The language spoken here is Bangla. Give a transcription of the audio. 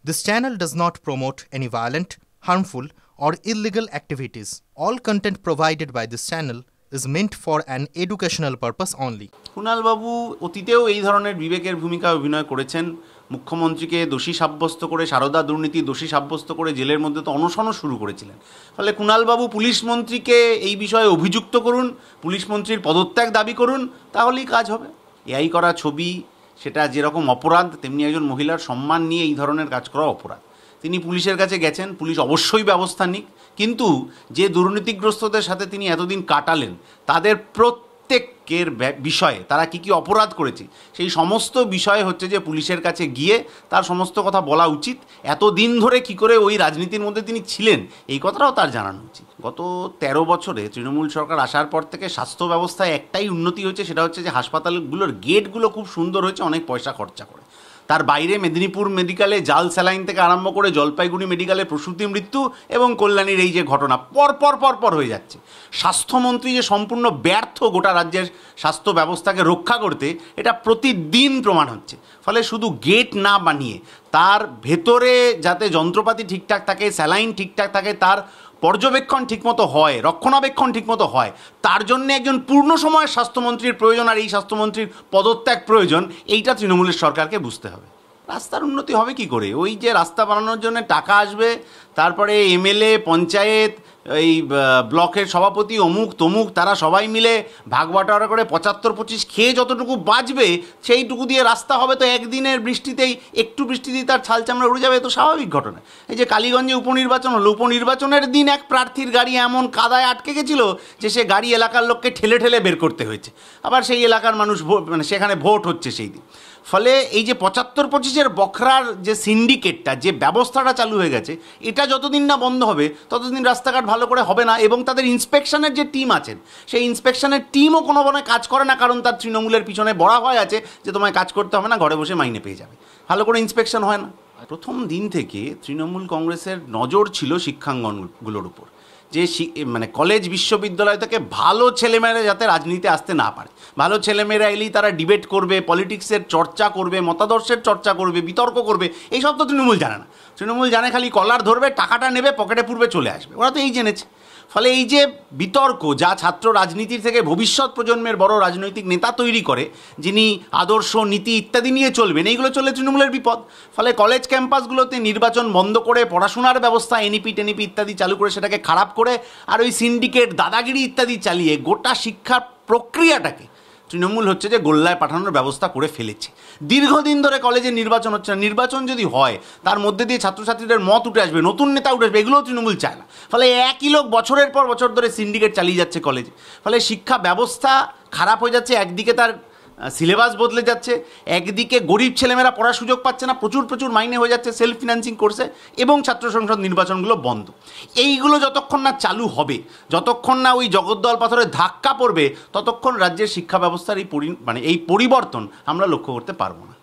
This channel does not promote any violent, harmful, or illegal activities. All content provided by this channel is meant for an educational purpose only. Kunal বাবু অতীতেও এই ধরনের বিবেকের ভূমিকা অভিনয় করেছেন। মুখ্যমন্ত্রীকে দোষী সাব্যস্ত করে, সারদা দুর্নীতি দোষী সাব্যস্ত করে জেলের মধ্যে তো অনশনও শুরু করেছিলেন। ফলে কুণাল বাবু পুলিশ মন্ত্রীকে এই বিষয়ে অভিযুক্ত করুন, পুলিশ মন্ত্রীর পদত্যাগ দাবি করুন, তাহলেই কাজ হবে। এআই করা ছবি সেটা যেরকম অপরাধ, তেমনি একজন মহিলার সম্মান নিয়ে এই ধরনের কাজ করা অপরাধ। তিনি পুলিশের কাছে গেছেন, পুলিশ অবশ্যই ব্যবস্থা নিক, কিন্তু যে দুর্নীতিগ্রস্তদের সাথে তিনি এতদিন কাটালেন তাদের প্রত্যেকের বিষয়ে তারা কি অপরাধ করেছে সেই সমস্ত বিষয়ে হচ্ছে যে পুলিশের কাছে গিয়ে তার সমস্ত কথা বলা উচিত। এতদিন ধরে কি করে ওই রাজনীতির মধ্যে তিনি ছিলেন এই কথাটাও তার জানানো উচিত। গত 13 বছরে তৃণমূল সরকার আসার পর থেকে স্বাস্থ্য ব্যবস্থায় একটাই উন্নতি হয়েছে, সেটা হচ্ছে যে হাসপাতালগুলোর গেটগুলো খুব সুন্দর হয়েছে, অনেক পয়সা খরচা করে। তার বাইরে মেদিনীপুর মেডিকেলে জাল স্যালাইন থেকে আরম্ভ করে জলপাইগুড়ি মেডিকেলে প্রসূতি মৃত্যু এবং কল্যাণীর এই যে ঘটনা পর হয়ে যাচ্ছে। স্বাস্থ্যমন্ত্রী যে সম্পূর্ণ ব্যর্থ গোটা রাজ্যের স্বাস্থ্য ব্যবস্থাকে রক্ষা করতে, এটা প্রতিদিন প্রমাণ হচ্ছে। ফলে শুধু গেট না বানিয়ে তার ভেতরে যাতে যন্ত্রপাতি ঠিকঠাক থাকে, স্যালাইন ঠিকঠাক থাকে, তার পর্যবেক্ষণ ঠিকমতো হয়, রক্ষণাবেক্ষণ ঠিকমতো হয়, তার জন্য একজন পূর্ণ সময়ের স্বাস্থ্যমন্ত্রীর প্রয়োজন। আর এই স্বাস্থ্যমন্ত্রীর পদত্যাগ প্রয়োজন, এইটা তৃণমূলের সরকারকে বুঝতে হবে। রাস্তার উন্নতি হবে কি করে? ওই যে রাস্তা বানানোর জন্য টাকা আসবে, তারপরে এমএলএ, পঞ্চায়েত, এই ব্লকের সভাপতি, অমুক তমুক, তারা সবাই মিলে ভাগ বাটোয়ারা করে 75-25 খেয়ে যতটুকু বাঁচবে সেইটুকু দিয়ে রাস্তা হবে। তো একদিনের বৃষ্টিতেই, একটু বৃষ্টিতেই তার ছাল চামড়া উড়ে যাবে, তো স্বাভাবিক ঘটনা। এই যে কালীগঞ্জে উপনির্বাচন হলো, উপনির্বাচনের দিন এক প্রার্থীর গাড়ি এমন কাদায় আটকে গেছিল যে সে গাড়ি এলাকার লোককে ঠেলে ঠেলে বের করতে হয়েছে। আবার সেই এলাকার মানুষ মানে সেখানে ভোট হচ্ছে সেই দিন। ফলে এই যে 75-25-এর বখরার যে সিন্ডিকেটটা, যে ব্যবস্থাটা চালু হয়ে গেছে, এটা যতদিন না বন্ধ হবে ততদিন রাস্তাঘাট ভালো করে হবে না। এবং তাদের ইন্সপেকশনের যে টিম আছেন, সেই ইন্সপেকশনের টিমও কোনো কাজ করে না, কারণ তার তৃণমূলের পিছনে বড়া হয়ে আছে যে তোমায় কাজ করতে হবে না, ঘরে বসে মাইনে পেয়ে যাবে। ভালো করে ইন্সপেকশন হয় না। প্রথম দিন থেকে তৃণমূল কংগ্রেসের নজর ছিল শিক্ষাঙ্গনগুলোর উপর, যে মানে কলেজ বিশ্ববিদ্যালয় থেকে ভালো ছেলেমেয়েরা যাতে রাজনীতিতে আসতে না পারে। ভালো ছেলেমেয়েরা এলেই তারা ডিবেট করবে, পলিটিক্সের চর্চা করবে, মতাদর্শের চর্চা করবে, বিতর্ক করবে, এইসব তো তৃণমূল জানে না। তৃণমূল জানে খালি কলার ধরবে, টাকাটা নেবে, পকেটে পুরবে, চলে আসবে। ওরা তো এই জেনেছে। ফলে এই যে বিতর্ক, যা ছাত্র রাজনীতির থেকে ভবিষ্যৎ প্রজন্মের বড় রাজনৈতিক নেতা তৈরি করে, যিনি আদর্শ, নীতি ইত্যাদি নিয়ে চলবেন, এইগুলো চললে তৃণমূলের বিপদ। ফলে কলেজ ক্যাম্পাসগুলোতে নির্বাচন বন্ধ করে পড়াশোনার ব্যবস্থা, এনইপি টেনিপি ইত্যাদি চালু করে সেটাকে খারাপ করে, আর ওই সিন্ডিকেট, দাদাগিরি ইত্যাদি চালিয়ে গোটা শিক্ষা প্রক্রিয়াটাকে তৃণমূল হচ্ছে যে গোল্লায় পাঠানোর ব্যবস্থা করে ফেলেছে। দীর্ঘদিন ধরে কলেজে নির্বাচন হচ্ছে না। নির্বাচন যদি হয়, তার মধ্যে দিয়ে ছাত্রছাত্রীদের মত উঠে আসবে, নতুন নেতা উঠে আসবে, এগুলোও তৃণমূল চায় না। ফলে একই লোক বছরের পর বছর ধরে সিন্ডিকেট চালিয়ে যাচ্ছে কলেজে। ফলে শিক্ষা ব্যবস্থা খারাপ হয়ে যাচ্ছে। একদিকে তার সিলেবাস বদলে যাচ্ছে, একদিকে গরিব ছেলেমেয়েরা পড়ার সুযোগ পাচ্ছে না, প্রচুর মাইনে হয়ে যাচ্ছে সেলফ ফিন্যান্সিং কোর্সে, এবং ছাত্র সংসদ নির্বাচনগুলো বন্ধ। এইগুলো যতক্ষণ না চালু হবে, যতক্ষণ না ওই জগদ্দল পাথরে ধাক্কা পড়বে, ততক্ষণ রাজ্যের শিক্ষা ব্যবস্থার এই পরিবর্তন আমরা লক্ষ্য করতে পারবো না।